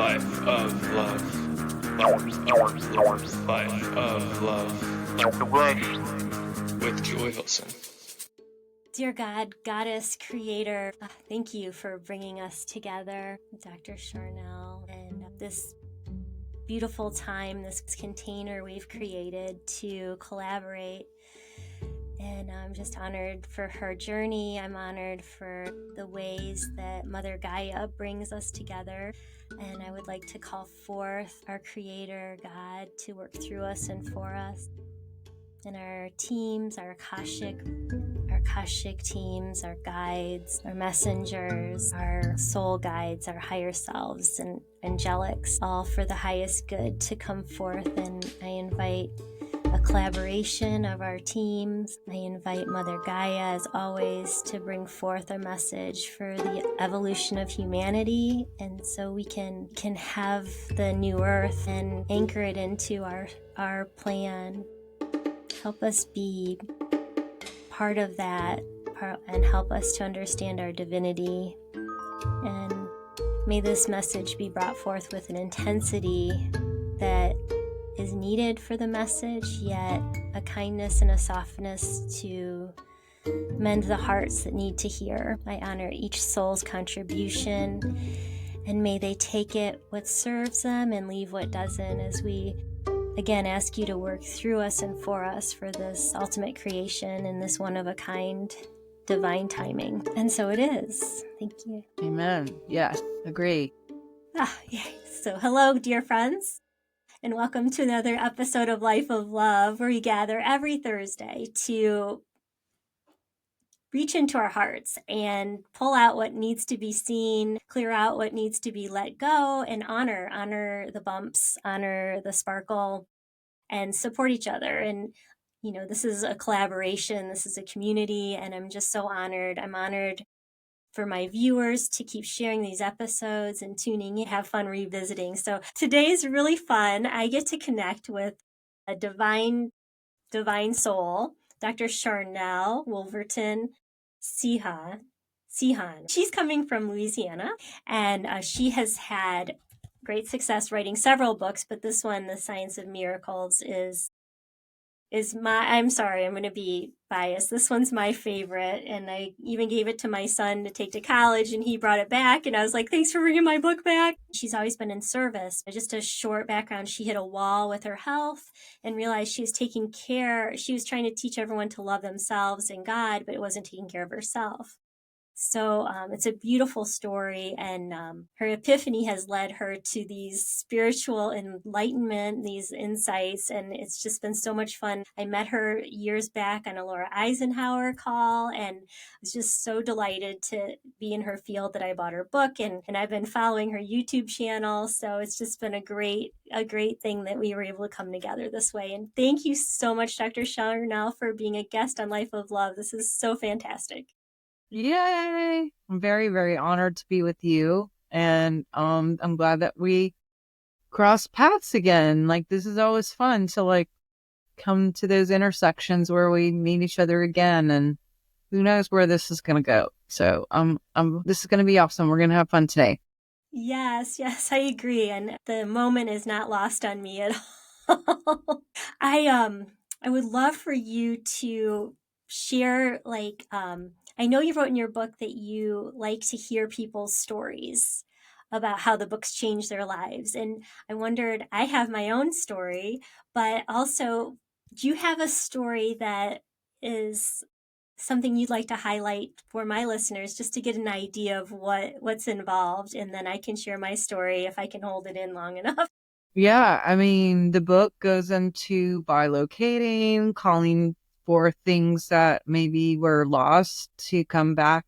Life of love. Life of love. With Joy Hilson. Dear God, Goddess, Creator, thank you for bringing us together, Dr. Sharnael, and this beautiful time, this container we've created to collaborate. And I'm just honored for her journey. I'm honored for the ways that Mother Gaia brings us together. And I would like to call forth our Creator, God, to work through us and for us. And our teams, our Akashic teams, our guides, our messengers, our soul guides, our higher selves, and angelics, all for the highest good to come forth. And I invite a collaboration of our teams. I invite Mother Gaia, as always, to bring forth a message for the evolution of humanity, and so we can have the new earth and anchor it into our plan. Help us be part of that and help us to understand our divinity. And may this message be brought forth with an intensity that is needed for the message, yet a kindness and a softness to mend the hearts that need to hear. I honor each soul's contribution, and may they take it what serves them and leave what doesn't, as we again ask you to work through us and for us for this ultimate creation and this one-of-a-kind divine timing. And so it is. Thank you. Amen. Yes, agree. Yay. So hello, dear friends, and welcome to another episode of Life of Love, where we gather every Thursday to reach into our hearts and pull out what needs to be seen, clear out what needs to be let go, and honor the bumps, honor the sparkle, and support each other. And, you know, this is a collaboration, this is a community, and I'm just so honored. I'm honored for my viewers to keep sharing these episodes and tuning in, have fun revisiting. So today's really fun. I get to connect with a divine soul, Dr. Sharnael Wolverton Sehon. She's coming from Louisiana, and she has had great success writing several books, but this one, The Science of Miracles, is I'm sorry, I'm going to be biased. This one's my favorite, and I even gave it to my son to take to college, and he brought it back, and I was like, thanks for bringing my book back. She's always been in service. Just a short background, she hit a wall with her health and realized she was trying to teach everyone to love themselves and God, but it wasn't taking care of herself. So it's a beautiful story, and her epiphany has led her to these spiritual enlightenment, these insights, and it's just been so much fun. I met her years back on a Laura Eisenhower call, and was just so delighted to be in her field that I bought her book, and I've been following her YouTube channel, so it's just been a great thing that we were able to come together this way. And thank you so much, Dr. Sharnael, for being a guest on Life of Love. This is so fantastic. Yay! I'm very, very honored to be with you, and I'm glad that we crossed paths again. Like, this is always fun to come to those intersections where we meet each other again, and who knows where this is gonna go. So this is gonna be awesome. We're gonna have fun today. Yes, I agree, and the moment is not lost on me at all. I would love for you to share, I know you wrote in your book that you like to hear people's stories about how the books changed their lives. And I wondered, I have my own story, but also, do you have a story that is something you'd like to highlight for my listeners, just to get an idea of what's involved? And then I can share my story if I can hold it in long enough. Yeah, I mean, the book goes into bilocating, calling for things that maybe were lost to come back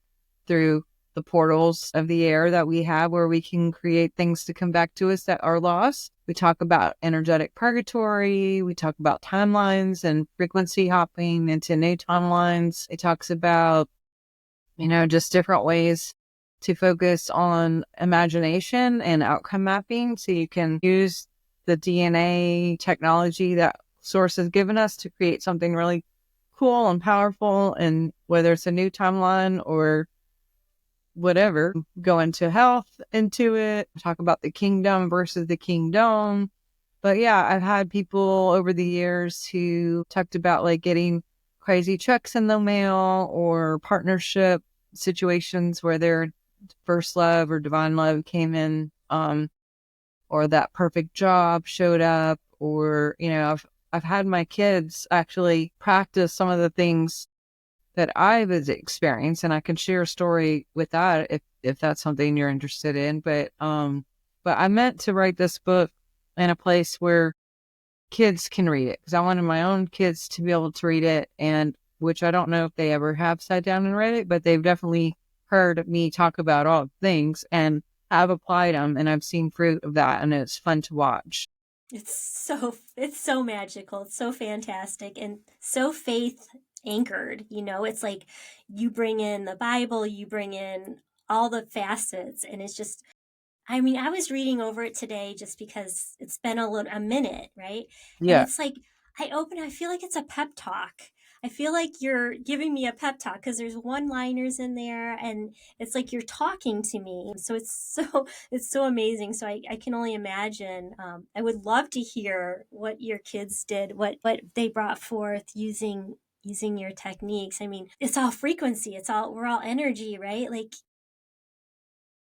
through the portals of the air that we have, where we can create things to come back to us that are lost. We talk about energetic purgatory. We talk about timelines and frequency hopping into new timelines. It talks about, just different ways to focus on imagination and outcome mapping, so you can use the DNA technology that Source has given us to create something really cool and powerful, and whether it's a new timeline or whatever, go into health into it, talk about the kingdom versus the kingdom. But yeah, I've had people over the years who talked about like getting crazy checks in the mail or partnership situations where their first love or divine love came in, or that perfect job showed up, or, I've had my kids actually practice some of the things that I've experienced, and I can share a story with that if that's something you're interested in. But I meant to write this book in a place where kids can read it, because I wanted my own kids to be able to read it, and which I don't know if they ever have sat down and read it, but they've definitely heard me talk about all things and have applied them, and I've seen fruit of that, and it's fun to watch. It's so magical. It's so fantastic and so faith anchored. It's like you bring in the Bible, you bring in all the facets, and it's just, I mean, I was reading over it today just because it's been a minute, right? And Yeah. it's like I feel like it's a pep talk. I feel like you're giving me a pep talk because there's one-liners in there, and it's like you're talking to me. So it's so amazing. So I can only imagine. I would love to hear what your kids did, what they brought forth using your techniques. I mean, it's all frequency. We're all energy, right? Like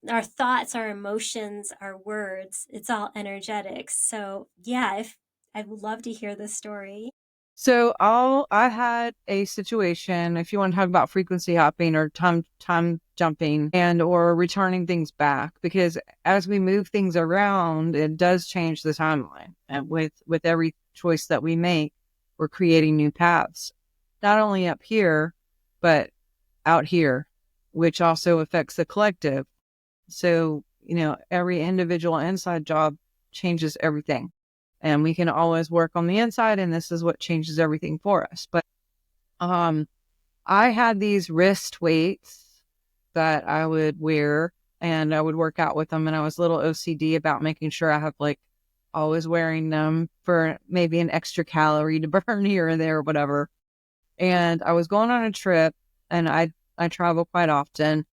our thoughts, our emotions, our words, it's all energetics. So yeah, if I would love to hear the story. So I had a situation, if you want to talk about frequency hopping or time jumping and or returning things back, because as we move things around, it does change the timeline. And with every choice that we make, we're creating new paths, not only up here, but out here, which also affects the collective. So, every individual inside job changes everything. And we can always work on the inside, and this is what changes everything for us. But I had these wrist weights that I would wear, and I would work out with them, and I was a little OCD about making sure I have like always wearing them for maybe an extra calorie to burn here and there or whatever. And I was going on a trip, and I travel quite often.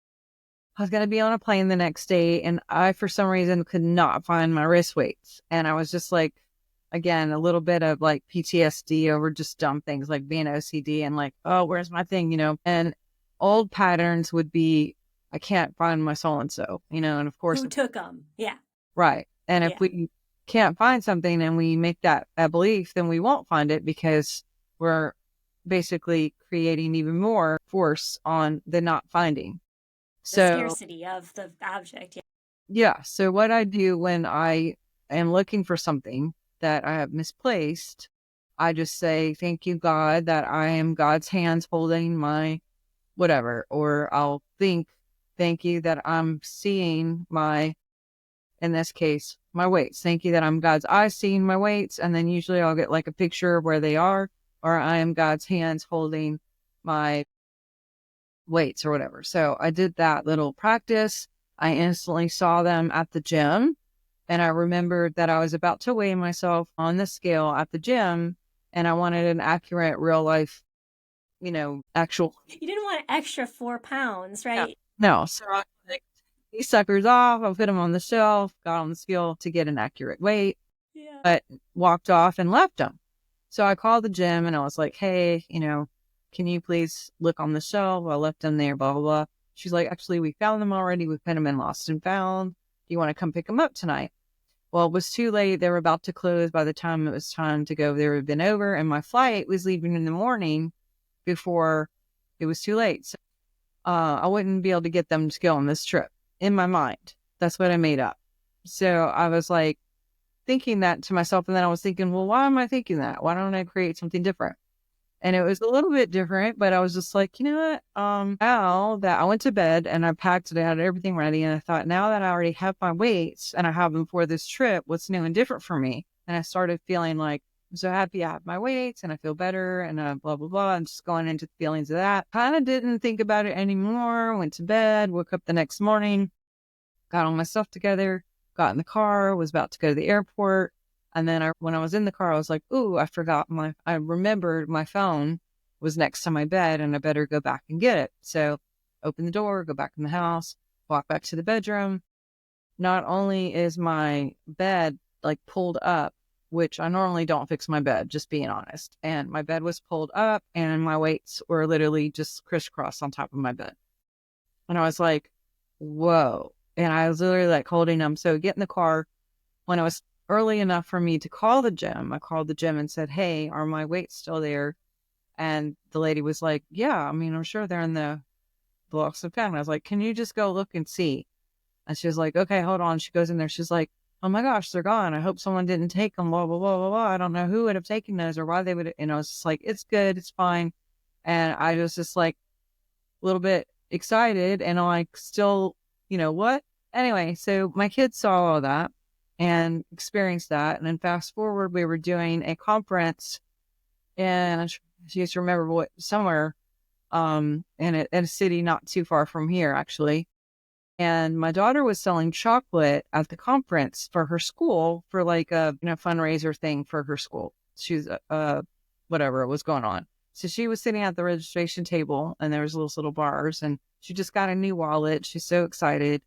I was going to be on a plane the next day, and I, for some reason, could not find my wrist weights. And I was just like, again, a little bit of like PTSD over just dumb things like being OCD and like, oh, where's my thing, And old patterns would be, I can't find my so-and-so, and of course, Who took them? Yeah. right. And if Yeah. we can't find something and we make that a belief, then we won't find it, because we're basically creating even more force on the not finding. The scarcity of the object. Yeah. Yeah. So what I do when I am looking for something that I have misplaced, I just say, thank you, God, that I am God's hands holding my whatever. Or I'll think, thank you that I'm seeing in this case, my weights. Thank you that I'm God's eyes seeing my weights. And then usually I'll get like a picture of where they are, or I am God's hands holding my weights or whatever. So I did that little practice. I instantly saw them at the gym, and I remembered that I was about to weigh myself on the scale at the gym, and I wanted an accurate real life, actual. You didn't want an extra 4 pounds, right? No. So I like these suckers off. I put them on the shelf, got on the scale to get an accurate weight, Yeah. but walked off and left them. So I called the gym and I was like, hey, can you please look on the shelf? I left them there, blah, blah, blah. She's like, actually, we found them already. We put them in lost and found. Do you want to come pick them up tonight? Well, it was too late. They were about to close by the time it was time to go. They had been over, and my flight was leaving in the morning before it was too late. So, I wouldn't be able to get them to go on this trip in my mind. That's what I made up. So I was like thinking that to myself. And then I was thinking, well, why am I thinking that? Why don't I create something different? And it was a little bit different, but I was just like, you know what? Now that I went to bed and I packed it, I had everything ready, and I thought, now that I already have my weights and I have them for this trip, what's new and different for me? And I started feeling like, I'm so happy I have my weights and I feel better and blah, blah, blah. And just going into the feelings of that. Kind of didn't think about it anymore. Went to bed, woke up the next morning, got all my stuff together, got in the car, was about to go to the airport. And then when I was in the car, I was like, ooh, I remembered my phone was next to my bed and I better go back and get it. So open the door, go back in the house, Walk back to the bedroom. Not only is my bed like pulled up, which I normally don't fix my bed, just being honest. And my bed was pulled up and my weights were literally just crisscross on top of my bed. And I was like, whoa. And I was literally like holding them. So get in the car. When it was early enough for me to call the gym, I called the gym and said, hey, are my weights still there? And the lady was like, yeah, I mean, I'm sure they're in the box of pen. I was like, can you just go look and see? And she was like, okay, hold on. She goes in there. She's like, oh my gosh, they're gone. I hope someone didn't take them, blah, blah, blah, blah, blah. I don't know who would have taken those or why they would, you know, it's just like, it's good. It's fine. And I was just like a little bit excited and I'm like, still, you know what? Anyway, so my kids saw all that and experienced that. And then fast forward, we were doing a conference and I just remember what, somewhere, in a city not too far from here, actually. And my daughter was selling chocolate at the conference for her school for like a fundraiser thing for her school. She's whatever was going on. So she was sitting at the registration table and there was little bars and she just got a new wallet. She's so excited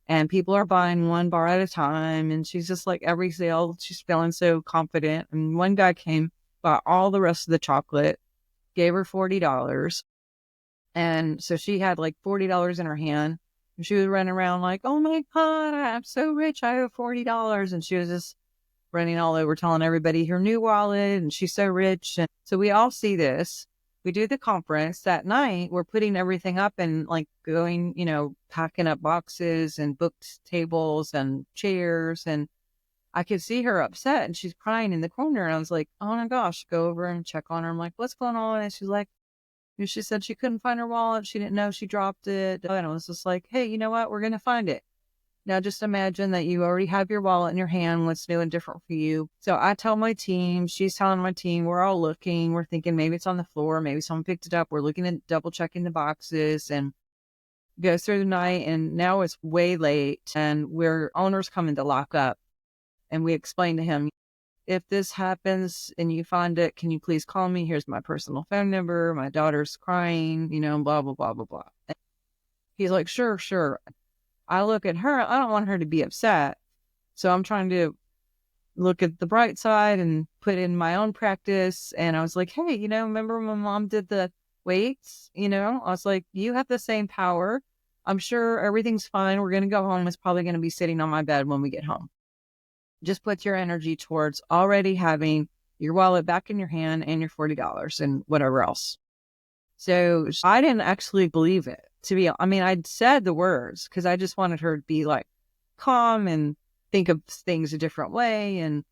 and people are buying one bar at a time. And she's just like every sale, she's feeling so confident. And one guy came, bought all the rest of the chocolate, gave her $40. And so she had like $40 in her hand. She was running around like, oh my God, I'm so rich. I have $40. And she was just running all over telling everybody her new wallet and she's so rich. And so we all see this. We do the conference that night. We're putting everything up and like going, packing up boxes and booked tables and chairs. And I could see her upset and she's crying in the corner. And I was like, oh my gosh, go over and check on her. I'm like, what's going on? And she's like, she said she couldn't find her wallet. She didn't know she dropped it. And I was just like, hey, you know what? We're going to find it. Now just imagine that you already have your wallet in your hand. What's new and different for you? So I tell my team, she's telling my team, we're all looking. We're thinking maybe it's on the floor. Maybe someone picked it up. We're looking at double checking the boxes and go through the night. And now it's way late and we're owners coming to lock up. And we explained to him, if this happens and you find it, can you please call me? Here's my personal phone number. My daughter's crying, blah, blah, blah, blah, blah. And he's like, sure, sure. I look at her. I don't want her to be upset. So I'm trying to look at the bright side and put in my own practice. And I was like, hey, remember when my mom did the weights? I was like, you have the same power. I'm sure everything's fine. We're going to go home. It's probably going to be sitting on my bed when we get home. Just put your energy towards already having your wallet back in your hand and your $40 and whatever else. So I didn't actually believe it. I'd said the words because I just wanted her to be like calm and think of things a different way and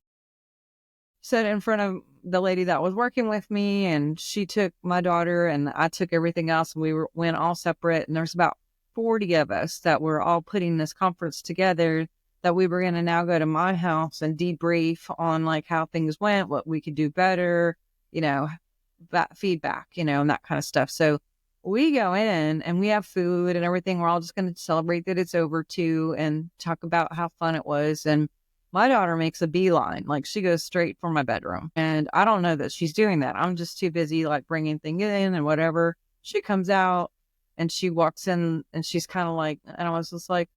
said it in front of the lady that was working with me. And she took my daughter and I took everything else. And went all separate. And there's about 40 of us that were all putting this conference together that we were going to now go to my house and debrief on like how things went, what we could do better, that feedback, and that kind of stuff. So we go in and we have food and everything. We're all just going to celebrate that it's over too and talk about how fun it was. And my daughter makes a beeline, like she goes straight for my bedroom. And I don't know that she's doing that. I'm just too busy like bringing things in and whatever. She comes out and she walks in and she's kind of like, and I was just like,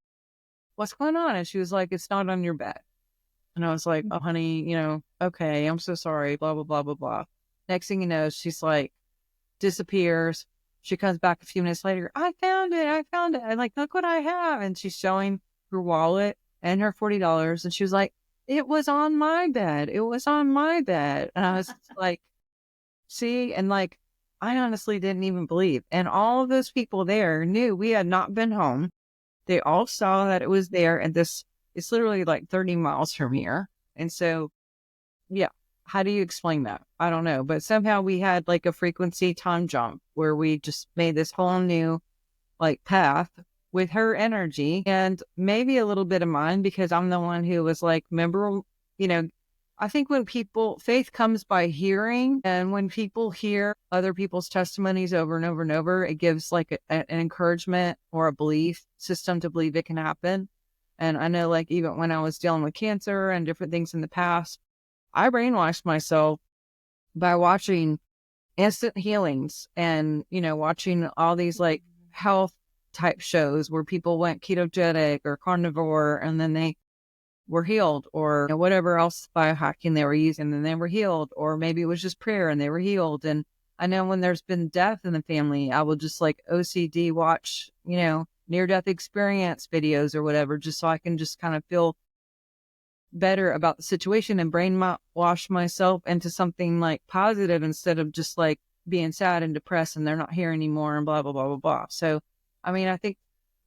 what's going on? And she was like, it's not on your bed. And I was like, oh, honey, okay, I'm so sorry, blah, blah, blah, blah, blah. Next thing you know, she's like, disappears. She comes back a few minutes later. I found it. I'm like, look what I have. And she's showing her wallet and her $40. And she was like, it was on my bed. It was on my bed. And I was like, see? And like, I honestly didn't even believe. And all of those people there knew we had not been home. They all saw that it was there. And it's literally like 30 miles from here. And so, yeah. How do you explain that? I don't know. But somehow we had like a frequency time jump where we just made this whole new like path with her energy and maybe a little bit of mine because I'm the one who was like, remember, I think when faith comes by hearing, and when people hear other people's testimonies over and over and over, it gives like an encouragement or a belief system to believe it can happen. And I know like even when I was dealing with cancer and different things in the past, I brainwashed myself by watching instant healings and, watching all these like health type shows where people went ketogenic or carnivore and then they were healed, or whatever else biohacking they were using and they were healed, or maybe it was just prayer and they were healed. And I know when there's been death in the family, I will just like OCD watch, near death experience videos or whatever, just so I can just kind of feel better about the situation and brainwash myself into something like positive instead of just like being sad and depressed and they're not here anymore and blah, blah, blah, blah, blah. So, I mean, I think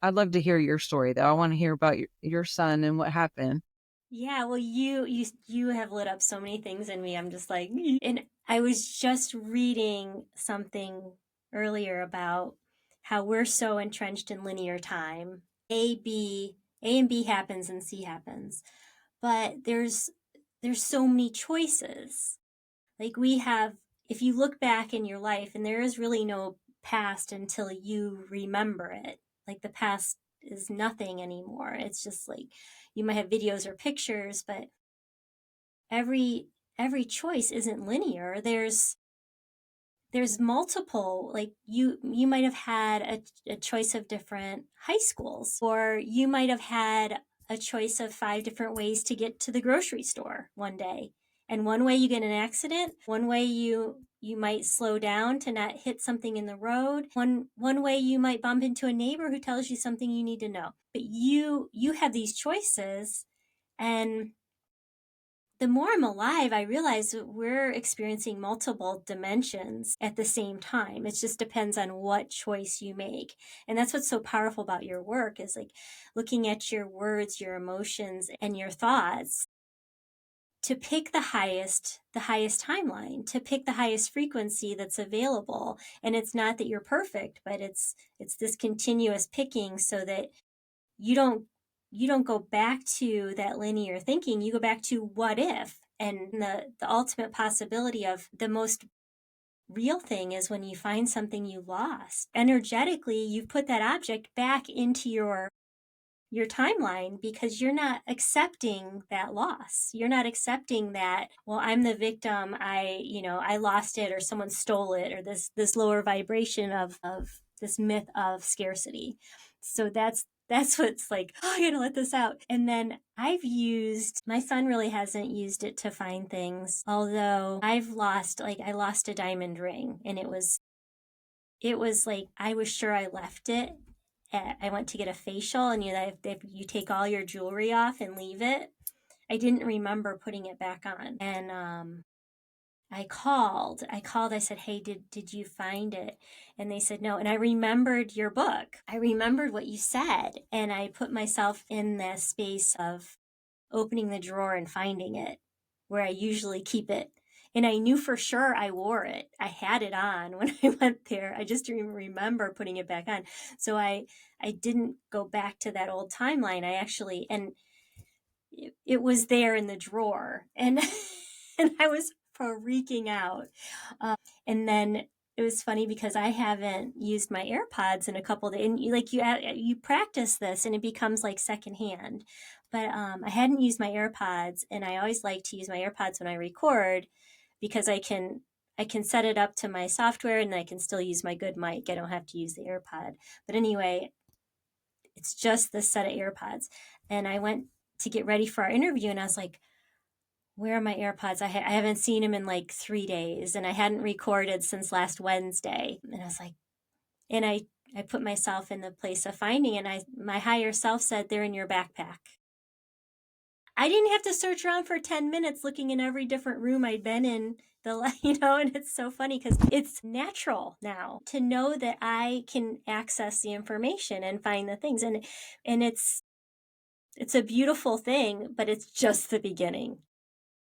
I'd love to hear your story though. I want to hear about your son and what happened. Yeah, well, you have lit up so many things in me. I'm just like, and I was just reading something earlier about how we're so entrenched in linear time. A and B happens and C happens. But there's so many choices. Like we have, if you look back in your life, and there is really no past until you remember it. Like the past is nothing anymore. It's just like you might have videos or pictures, but every every choice isn't linear. There's multiple, like you might have had a choice of different high schools, or you might have had a choice of 5 different ways to get to the grocery store one day, and one way you get in an accident, one way you might slow down to not hit something in the road, one way you might bump into a neighbor who tells you something you need to know. But you have these choices, and the more I'm alive, I realize that we're experiencing multiple dimensions at the same time. It just depends on what choice you make. And that's what's so powerful about your work, is like looking at your words, your emotions, and your thoughts to pick the highest timeline, to pick the highest frequency that's available. And it's not that you're perfect, but it's this continuous picking, so that you don't go back to that linear thinking. You go back to what if. And the ultimate possibility of the most real thing is when you find something you lost energetically, you've put that object back into your timeline, because you're not accepting that loss. You're not accepting that, well, I'm the victim. I lost it, or someone stole it, or this lower vibration of this myth of scarcity. So that's what's like, oh, I gotta let this out. And then my son really hasn't used it to find things. Although I lost a diamond ring, and it was like, I was sure I left it. I went to get a facial, and if you take all your jewelry off and leave it, I didn't remember putting it back on. And I said, hey, did you find it? And they said no. And I remembered your book. I remembered what you said. And I put myself in the space of opening the drawer and finding it where I usually keep it. And I knew for sure I wore it. I had it on when I went there. I just remember putting it back on. So I didn't go back to that old timeline. And it was there in the drawer. And and I was freaking out. And then it was funny because I haven't used my AirPods in a couple of days. And you practice this and it becomes like secondhand. But I hadn't used my AirPods, and I always like to use my AirPods when I record, because I can set it up to my software and I can still use my good mic. I don't have to use the AirPod. But anyway, it's just this set of AirPods. And I went to get ready for our interview, and I was like, where are my AirPods? I haven't seen them in like 3 days, and I hadn't recorded since last Wednesday. And I was like, and I put myself in the place of finding, and my higher self said, they're in your backpack. I didn't have to search around for 10 minutes looking in every different room I'd been in. And it's so funny because it's natural now to know that I can access the information and find the things. And it's a beautiful thing, but it's just the beginning.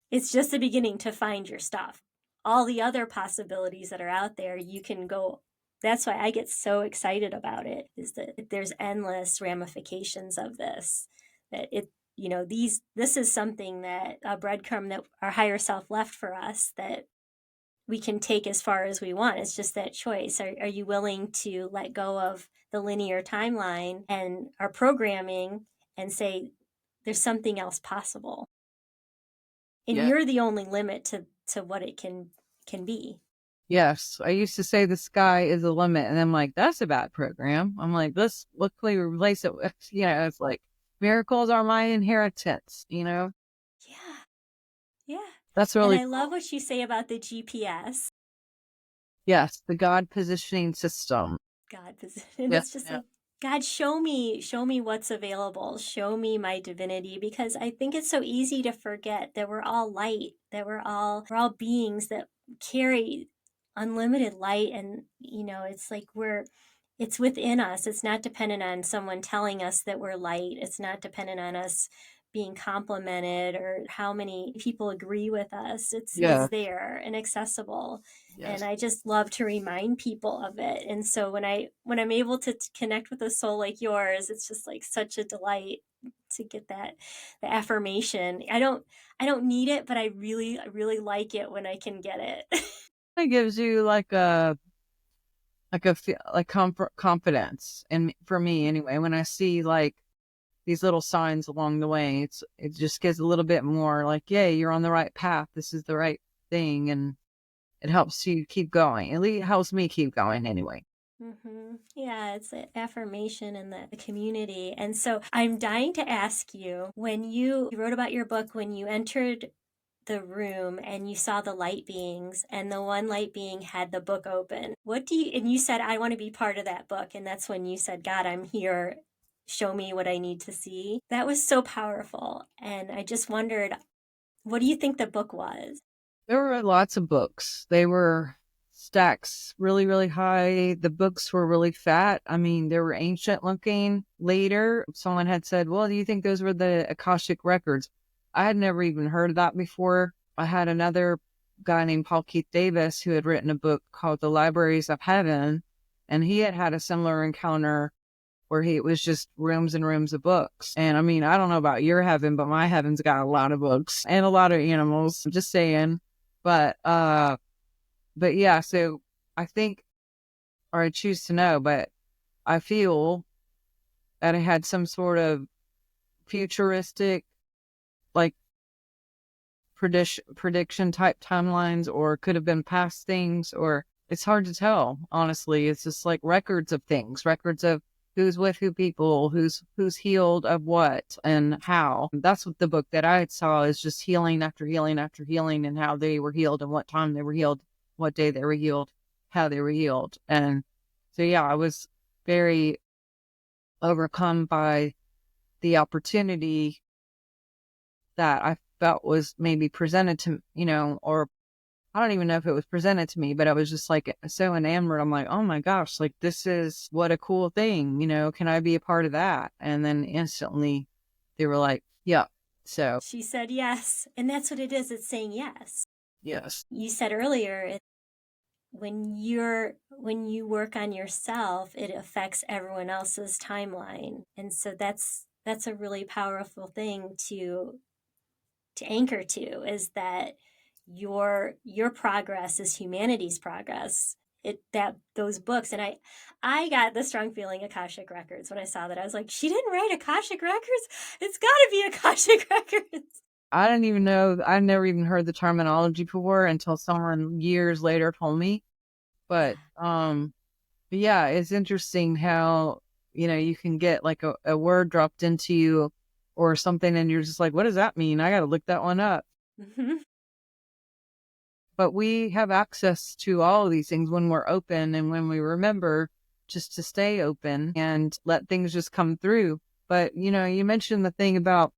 It's just the beginning to find your stuff. All the other possibilities that are out there, you can go. That's why I get so excited about it, is that there's endless ramifications of this. That this is something, that a breadcrumb that our higher self left for us, that we can take as far as we want. It's just that choice. Are you willing to let go of the linear timeline and our programming and say, there's something else possible? And Yeah. you're the only limit to what it can be. Yes, I used to say the sky is the limit, and I'm like, that's a bad program. I'm like, what can we replace it with? It's like miracles are my inheritance. Yeah. Yeah. That's And really I love cool. what you say about the GPS. Yes, the God positioning system. God, and Yes, it's just yeah. like, God, show me what's available. Show me my divinity, because I think it's so easy to forget that we're all light, that we're all beings that carry unlimited light. And it's like it's within us. It's not dependent on someone telling us that we're light. It's not dependent on us being complimented or how many people agree with us. It's Yeah. there and accessible, and Yes. I just love to remind people of it. And so when I'm able to connect with a soul like yours, it's just like such a delight to get the affirmation. I don't need it, but I really like it when I can get it. It gives you like comfort, confidence, and for me anyway, when I see like these little signs along the way, it just gives a little bit more like, yay, you're on the right path. This is the right thing, and it helps you keep going. At least it helps me keep going anyway. Yeah, it's an affirmation in the community. And so I'm dying to ask you, when you wrote about your book, when you entered the room and you saw the light beings, and the one light being had the book open, and you said, I want to be part of that book. And that's when you said, God, I'm here. Show me what I need to see. That was so powerful. And I just wondered, what do you think the book was? There were lots of books. They were stacks really, really high. The books were really fat. I mean, they were ancient looking. Later, someone had said, well, do you think those were the Akashic records? I had never even heard of that before. I had another guy named Paul Keith Davis who had written a book called The Libraries of Heaven, and he had had a similar encounter where it was just rooms and rooms of books. And I mean, I don't know about your heaven, but my heaven's got a lot of books and a lot of animals. I'm just saying. But yeah, so I think, or I choose to know, but I feel that it had some sort of futuristic, like prediction type timelines, or could have been past things, or it's hard to tell. Honestly, it's just like records of things, records of who's with who people, who's healed of what and how. That's what the book that I saw is, just healing after healing after healing, and how they were healed and what time they were healed, what day they were healed, how they were healed. And so, yeah, I was very overcome by the opportunity that I felt was maybe presented to, or I don't even know if it was presented to me, but I was just like so enamored. I'm like, oh my gosh, like this is what a cool thing, can I be a part of that? And then instantly they were like, yeah. So, She said yes. And that's what it is. It's saying yes. yes. You said earlier, when you work on yourself, it affects everyone else's timeline. And so that's a really powerful thing to anchor to, is that your progress is humanity's progress. That those books, and I got the strong feeling Akashic records when I saw that. I was like, she didn't write Akashic records. It's got to be Akashic records. I didn't even know, I never even heard the terminology before until someone years later told me. But, but yeah, it's interesting how, you can get like a word dropped into you or something, and you're just like, what does that mean? I got to look that one up. Mm-hmm. But we have access to all of these things when we're open and when we remember just to stay open and let things just come through. But, you mentioned the thing about,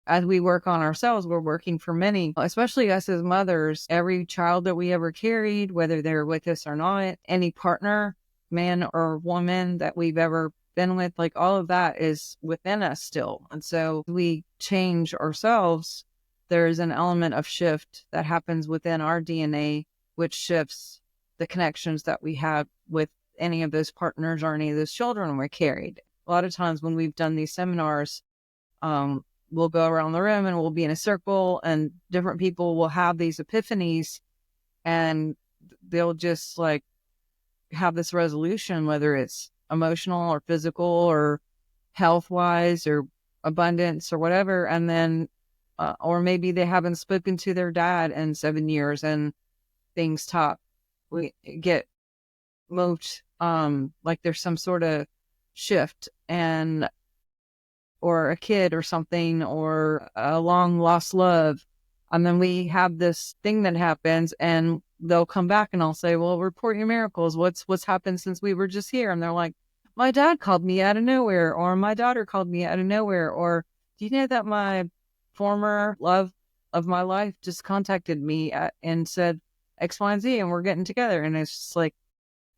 as we work on ourselves, we're working for many, especially us as mothers. Every child that we ever carried, whether they're with us or not, any partner, man or woman that we've ever been with, like all of that is within us still. And so we change ourselves. There's an element of shift that happens within our DNA, which shifts the connections that we have with any of those partners or any of those children we carried. A lot of times when we've done these seminars, we'll go around the room and we'll be in a circle, and different people will have these epiphanies, and they'll just like have this resolution, whether it's emotional or physical or health wise or abundance or whatever. And then, or maybe they haven't spoken to their dad in 7 years and things talk we get moved, like there's some sort of shift, and or a kid or something, or a long lost love. And then we have this thing that happens, and they'll come back and I'll say, well, report your miracles. What's happened since we were just here? And they're like, my dad called me out of nowhere, or my daughter called me out of nowhere, or do you know that my former love of my life just contacted me and said X, Y, and Z, and we're getting together. And it's just like,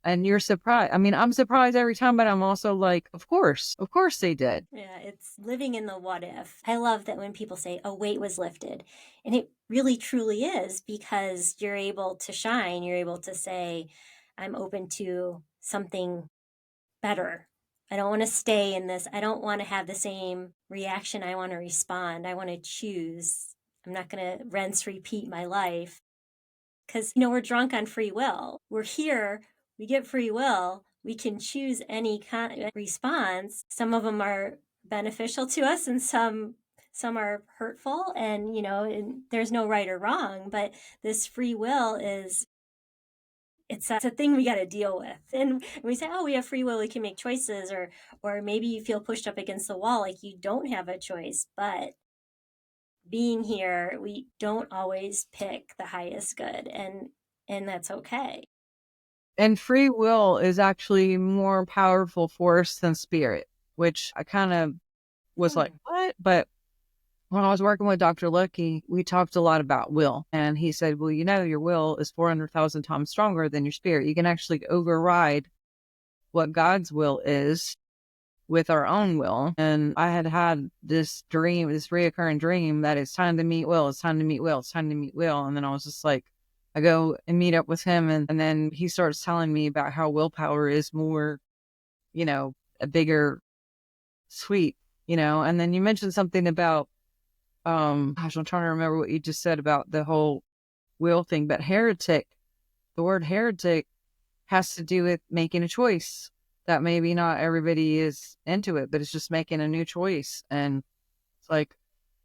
and you're surprised. I mean, I'm surprised every time, but I'm also like, of course they did. Yeah, it's living in the what if. I love that when people say a weight was lifted. And it really truly is, because you're able to shine. You're able to say, I'm open to something better. I don't want to stay in this. I don't want to have the same reaction. I want to respond. I want to choose. I'm not going to rinse, repeat my life. Because, we're drunk on free will. We're here, we get free will, we can choose any kind of response. Some of them are beneficial to us, and some are hurtful, and and there's no right or wrong, but this free will is, it's a thing we got to deal with. And we say, oh, we have free will, we can make choices, or maybe you feel pushed up against the wall, like you don't have a choice. But being here, we don't always pick the highest good, and that's okay. And free will is actually more powerful force than spirit, which I kind of was like, what? But when I was working with Dr. Lucky, we talked a lot about will. And he said, well, your will is 400,000 times stronger than your spirit. You can actually override what God's will is with our own will. And I had this dream, this reoccurring dream, that it's time to meet Will, it's time to meet Will, it's time to meet Will. And then I was just like, I go and meet up with him, and then he starts telling me about how willpower is more, a bigger sweep, and then you mentioned something about, gosh, I'm trying to remember what you just said about the whole will thing, but the word heretic has to do with making a choice that maybe not everybody is into it, but it's just making a new choice. And it's like,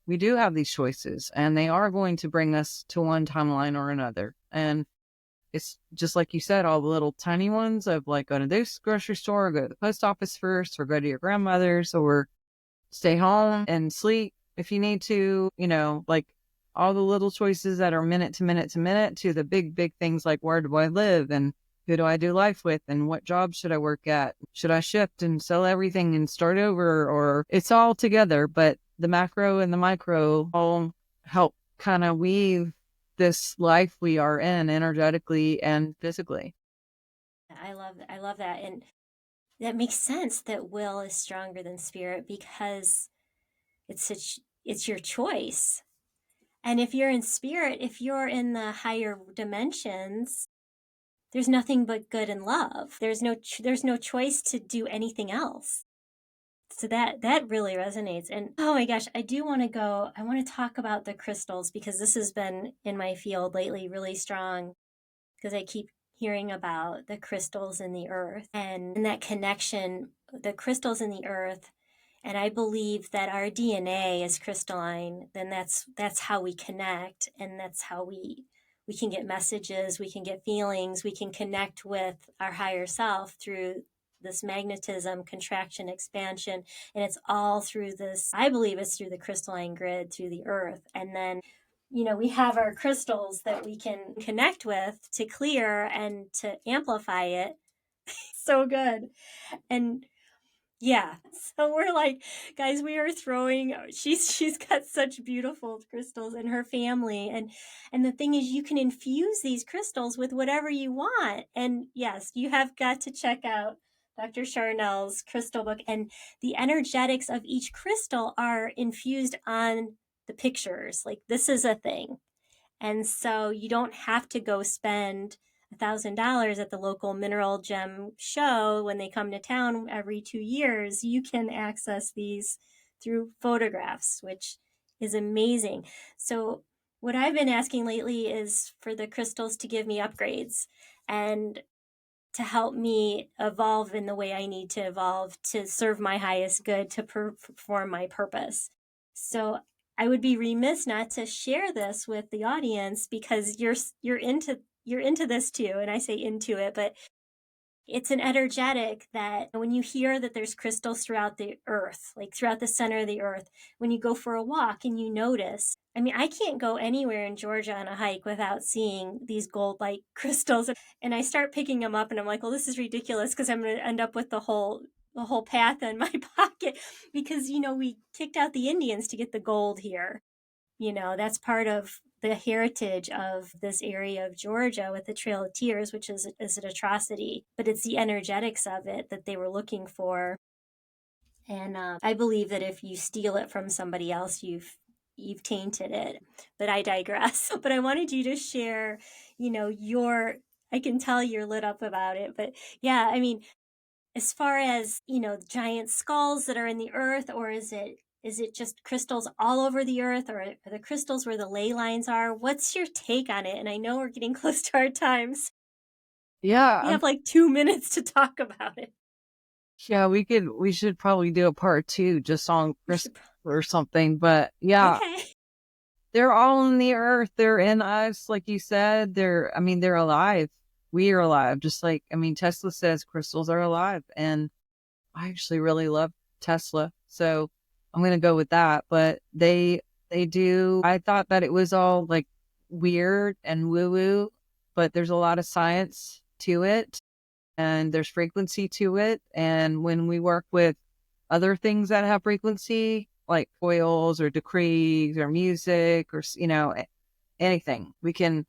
we do have these choices, and they are going to bring us to one timeline or another. And it's just like you said, all the little tiny ones of like, go to this grocery store, or go to the post office first, or go to your grandmother's, or stay home and sleep if you need to, like all the little choices that are minute to minute to minute, to the big, big things like, where do I live, and who do I do life with, and what job should I work at? Should I shift and sell everything and start over? Or it's all together, but the macro and the micro all help kind of weave this life we are in, energetically and physically. I love that. And that makes sense that will is stronger than spirit, because it's your choice. And if you're in spirit, if you're in the higher dimensions, there's nothing but good and love. There's no choice to do anything else. So that really resonates. And oh my gosh, I want to talk about the crystals, because this has been in my field lately really strong, because I keep hearing about the crystals in the earth, and that connection, the crystals in the earth. And I believe that our DNA is crystalline. Then that's how we connect, and that's how we can get messages, we can get feelings, we can connect with our higher self through this magnetism, contraction, expansion. And it's all through this, I believe it's through the crystalline grid, through the earth. And then, we have our crystals that we can connect with to clear and to amplify it. So good. And yeah. So we're like, guys, we are throwing, she's got such beautiful crystals in her family. And the thing is, you can infuse these crystals with whatever you want. And yes, you have got to check out Dr. Sharnael's crystal book. And the energetics of each crystal are infused on the pictures. Like, this is a thing. And so you don't have to go spend $1,000 at the local mineral gem show when they come to town every 2 years. You can access these through photographs, which is amazing. So what I've been asking lately is for the crystals to give me upgrades and to help me evolve in the way I need to evolve to serve my highest good, to perform my purpose. So I would be remiss not to share this with the audience, because you're into you're into this too, and I say into it, but it's an energetic that when you hear that there's crystals throughout the earth, like throughout the center of the earth, when you go for a walk and you notice, I mean, I can't go anywhere in Georgia on a hike without seeing these gold like crystals. And I start picking them up and I'm like, well, this is ridiculous because I'm going to end up with the whole path in my pocket because, we kicked out the Indians to get the gold here. That's part of the heritage of this area of Georgia with the Trail of Tears, which is an atrocity, but it's the energetics of it that they were looking for. And I believe that if you steal it from somebody else, you've tainted it. But I digress. But I wanted you to share, your. I can tell you're lit up about it, but yeah, I mean, as far as giant skulls that are in the earth, or is it just crystals all over the earth, or are the crystals where the ley lines are? What's your take on it? And I know we're getting close to our times. Yeah, We have like 2 minutes to talk about it. yeah, we should probably do a part 2 just on crystals or something. But yeah, Okay. they're all in the earth. They're in us, like you said. They're alive. We are alive. Just like, Tesla says crystals are alive. And I actually really love Tesla. So I'm going to go with that. But they do. I thought that it was all like weird and woo woo, but there's a lot of science to it and there's frequency to it. And when we work with other things that have frequency, like oils or decrees or music or, anything, we can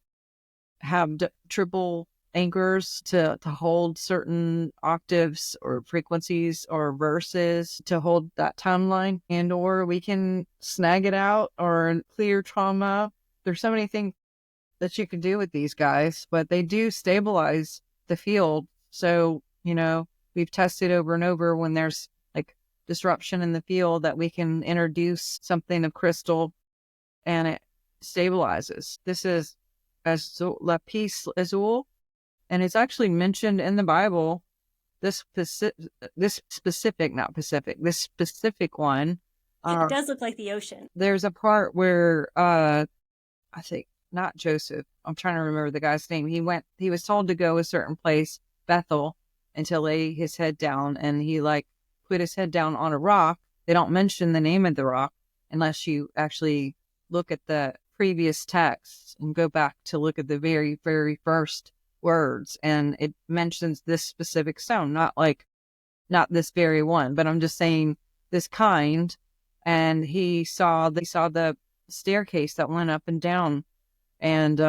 have triple anchors to hold certain octaves or frequencies or verses to hold that timeline, and or we can snag it out or clear trauma. There's so many things that you can do with these guys, but they do stabilize the field. So, we've tested over and over when there's like disruption in the field that we can introduce something of crystal and it stabilizes. This is lapis lazuli, and it's actually mentioned in the Bible. This specific one. It does look like the ocean. There's a part where I think not Joseph. I'm trying to remember the guy's name. He was told to go a certain place, Bethel, and to lay his head down, and he like put his head down on a rock. They don't mention the name of the rock unless you actually look at the previous text and go back to look at the very, very first words. And it mentions this specific stone, not this very one, but I'm just saying this kind. And he saw the staircase that went up and down. And,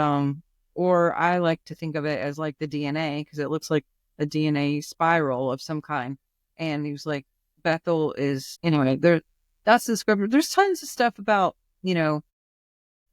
or I like to think of it as like the DNA, because it looks like a DNA spiral of some kind. And he was like, Bethel is, anyway, that's the scripture. There's tons of stuff about,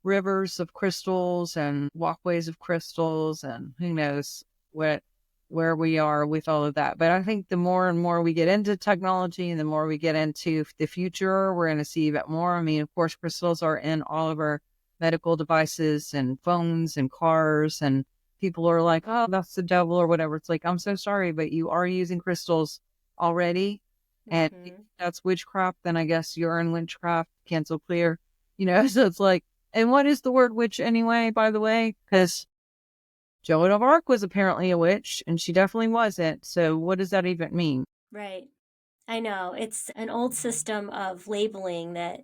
rivers of crystals and walkways of crystals, and who knows where we are with all of that. But I think the more and more we get into technology and the more we get into the future, we're going to see even more. Of course, crystals are in all of our medical devices and phones and cars, and people are like, oh, that's the devil or whatever. It's like, I'm so sorry, but you are using crystals already. And if that's witchcraft, then I guess you're in witchcraft, cancel clear, so it's like, and what is the word witch anyway, by the way? Because Joan of Arc was apparently a witch, and she definitely wasn't. So what does that even mean? Right. I know. It's an old system of labeling that,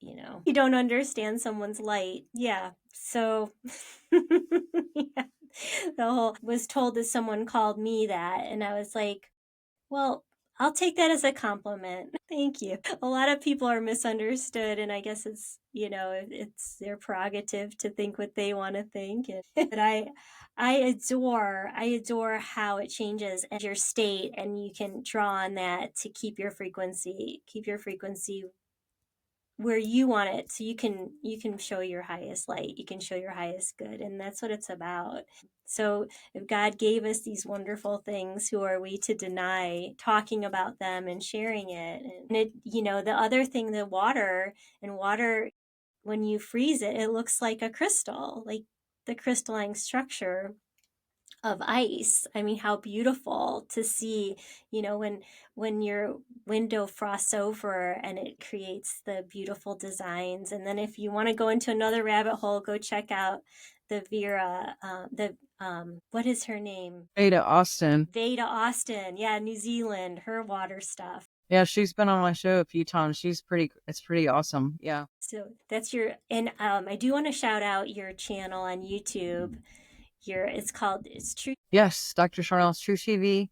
you don't understand someone's light. Yeah. So, yeah. The whole was told that someone called me that, and I was like, well, I'll take that as a compliment. Thank you. A lot of people are misunderstood, and I guess it's their prerogative to think what they want to think. But I adore how it changes your state, and you can draw on that to keep your frequency where you want it, so you can show your highest light, you can show your highest good, and that's what it's about. So if God gave us these wonderful things, who are we to deny talking about them and sharing it? And the other thing, the water, when you freeze it, it looks like a crystal, like the crystalline structure of ice. I mean, how beautiful to see, when your window frosts over and it creates the beautiful designs. And then if you want to go into another rabbit hole, go check out the Vera, what is her name? Ada Austin. Veda Austin. Yeah, New Zealand, her water stuff. Yeah, she's been on my show a few times. It's pretty awesome. Yeah. So that's and I do want to shout out your channel on YouTube. It's True. Yes, Dr. Sharnael's True TV.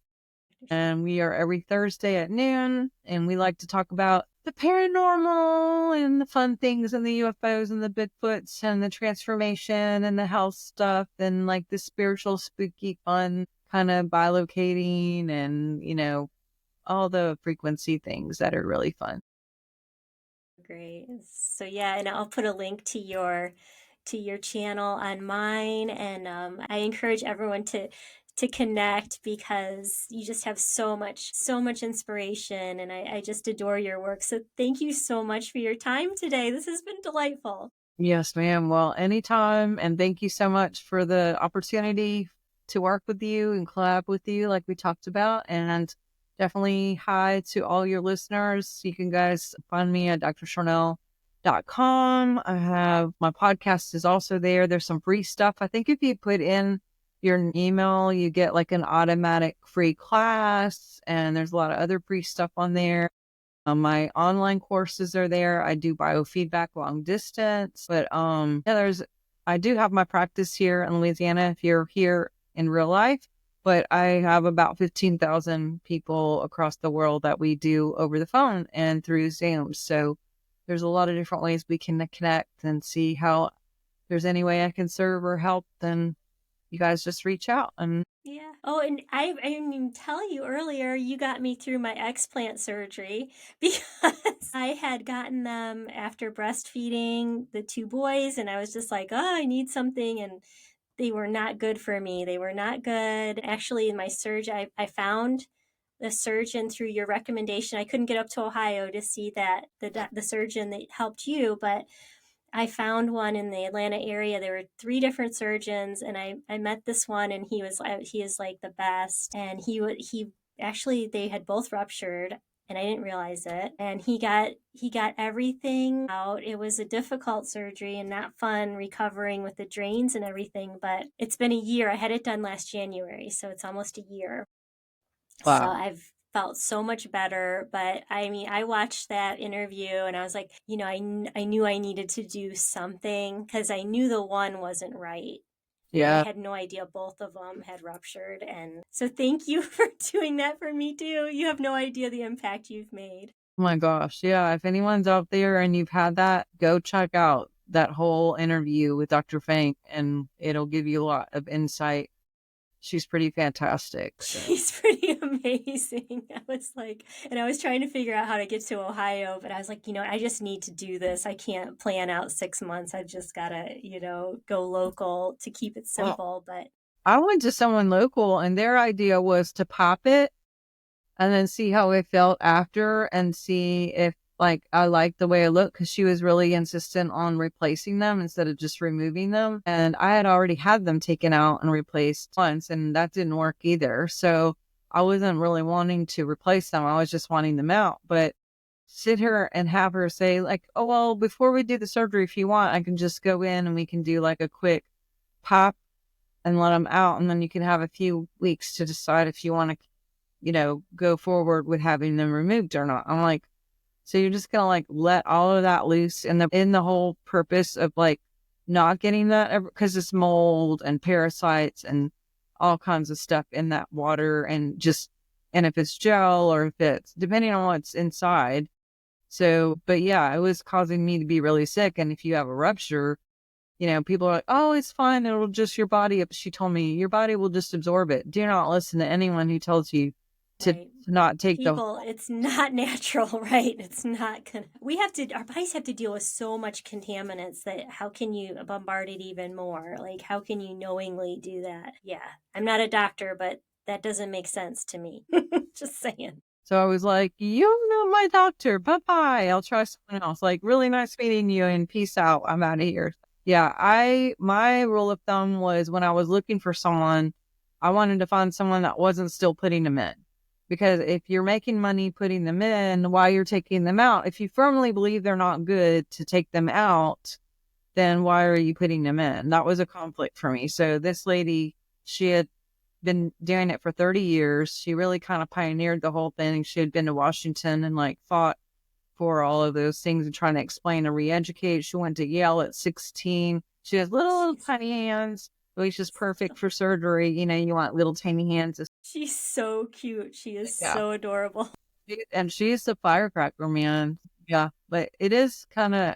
And we are every Thursday at noon. And we like to talk about the paranormal and the fun things and the UFOs and the Bigfoots and the transformation and the health stuff and like the spiritual, spooky, fun kind of bilocating and, all the frequency things that are really fun. Great. So yeah, and I'll put a link to your channel on mine, and I encourage everyone to connect because you just have so much inspiration, and I just adore your work. So thank you so much for your time today. This has been delightful. Yes, ma'am. Well, anytime. And thank you so much for the opportunity to work with you and collab with you like we talked about. And definitely hi to all your listeners. You can guys find me at drsharnael.com. I have my podcast is also there. There's some free stuff. I think if you put in your email, you get like an automatic free class, and there's a lot of other free stuff on there. My online courses are there. I do biofeedback long distance, but I do have my practice here in Louisiana if you're here in real life. But I have about 15,000 people across the world that we do over the phone and through Zoom. So there's a lot of different ways we can connect and see how there's any way I can serve or help. Then you guys just reach out. And yeah. Oh, and I didn't tell you earlier, you got me through my explant surgery because I had gotten them after breastfeeding the two boys, and I was just like, oh, I need something. And they were not good for me. They were not good. Actually, in my surgery, I found the surgeon through your recommendation. I couldn't get up to Ohio to see the surgeon that helped you, but I found one in the Atlanta area. There were 3 different surgeons, and I met this one, and he is like the best. And he actually, they had both ruptured, and I didn't realize it. And he got everything out. It was a difficult surgery and not fun recovering with the drains and everything, but it's been a year. I had it done last January, so it's almost a year. wow. So I've felt so much better. But I mean, I watched that interview and I was like, I knew I needed to do something because I knew the one wasn't right. Yeah. I had no idea both of them had ruptured. And so thank you for doing that for me too. You have no idea the impact you've made. Oh my gosh. Yeah. If anyone's out there and you've had that, go check out that whole interview with Dr. Fink, and it'll give you a lot of insight. She's pretty fantastic. So. She's pretty amazing. I was like, and I was trying to figure out how to get to Ohio, but I was like, I just need to do this. I can't plan out 6 months. I've just got to, go local to keep it simple. But I went to someone local, and their idea was to pop it and then see how it felt after and see if I liked the way it looked, because she was really insistent on replacing them instead of just removing them. And I had already had them taken out and replaced once, and that didn't work either. So I wasn't really wanting to replace them. I was just wanting them out. But sit here and have her say oh, well, before we do the surgery, if you want, I can just go in and we can do a quick pop and let them out. And then you can have a few weeks to decide if you want to, go forward with having them removed or not. I'm like, so you're just going to let all of that loose in the whole purpose of not getting that, because it's mold and parasites and all kinds of stuff in that water, and if it's gel or if it's depending on what's inside. So, but yeah, it was causing me to be really sick. And if you have a rupture, people are like, oh, it's fine. It'll just your body. She told me your body will just absorb it. Do not listen to anyone who tells you to not take it's not natural, right? It's not gonna. Our bodies have to deal with so much contaminants that how can you bombard it even more? How can you knowingly do that? Yeah, I'm not a doctor, but that doesn't make sense to me. Just saying. So I was like, you're not my doctor. Bye-bye. I'll try someone else. Really nice meeting you, and peace out. I'm out of here. Yeah, my rule of thumb was when I was looking for someone, I wanted to find someone that wasn't still putting them in. Because if you're making money putting them in while you're taking them out, if you firmly believe they're not good to take them out, then why are you putting them in? That was a conflict for me. So this lady, she had been doing it for 30 years. She really kind of pioneered the whole thing. She had been to Washington and like fought for all of those things and trying to explain and re-educate. She went to Yale at 16. She has little tiny hands, which is perfect for surgery. You know, you want little tiny hands. She's so cute. She is Yeah. so adorable. And she's the firecracker, man. Yeah. But it is kind of,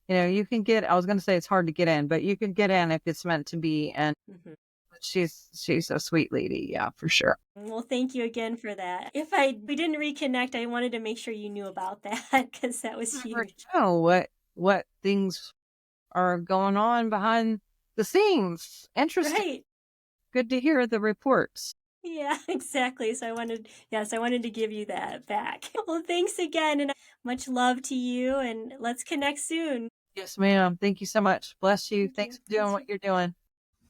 you know, you can get, I was going to say it's hard to get in, but you can get in if it's meant to be. And she's a sweet lady. Yeah, for sure. Well, thank you again for that. If we didn't reconnect, I wanted to make sure you knew about that because that was huge. Oh, what things are going on behind the scenes. Interesting. Right. Good to hear the reports. Yeah, exactly. So I wanted to give you that back. Well, thanks again and much love to you and let's connect soon. Yes, ma'am. Thank you so much. Bless you. Thanks for doing what you're doing.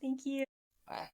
Thank you. Bye.